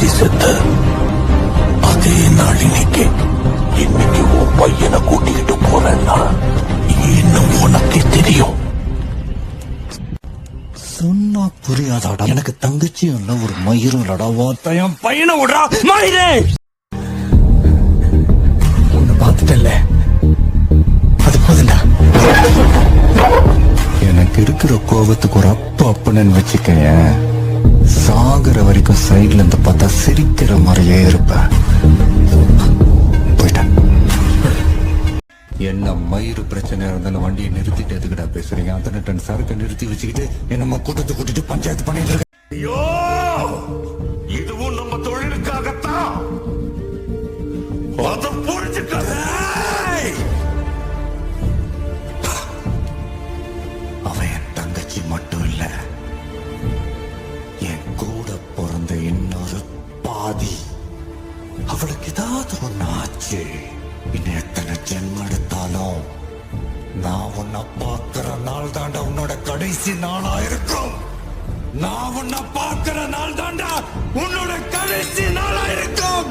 தங்கச்சி செத்த அதே நாள் இன்னைக்கு உன் பையனை கூட்டிக்கிட்டு போறேன்னா இன்னும் உனக்கே தெரியும். சொன்னா புரியாதாடா. எனக்கு தங்கச்சியும் இல்ல ஒரு மயிரும் இல்லடா. வார்த்தையும் பையனை விடுறா மயிரே. உன்னை பார்த்துட்டல்ல, அது போதுண்டா. எனக்கு இருக்கிற கோபத்துக்கு ஒரு அப்பன்னு வச்சுக்கேன். சாகுற வரைக்கும் சைட்ல இருந்து பார்த்தா சிரிக்கிற மாதிரியே இருப்பேன். போயிட்டேன். என்ன மயிறு பிரச்சனை இருந்தாலும் வண்டியை நிறுத்திட்டு எதுக்கிட்ட பேசுறீங்க? அத்தனை டன் சரக்கு நிறுத்தி வச்சுக்கிட்டு என்னமா கூட்டத்தை கூட்டிட்டு பஞ்சாயத்து பண்ணிட்டு இருக்க. ஐயோ, இதுவும் நம்ம தொழிலுக்காகத்தான். அதை புரிஞ்சுக்காத. அவன் என் தங்கச்சி மட்டும் இல்ல, என் கூட பிறந்த இன்னொரு பாதி. அவளுக்கு ஏதாவது ஒண்ணு ஆச்சு, இன்னும் எத்தனை ஜென்மம் எடுத்தாலும் நான் உன்னை பார்க்கிற நாள் தாண்டா உன்னோட கடைசி நாளா இருக்கும். நான் உன்னை பார்க்கிற நாள் தாண்டா உன்னோட கடைசி நாளா இருக்கும்.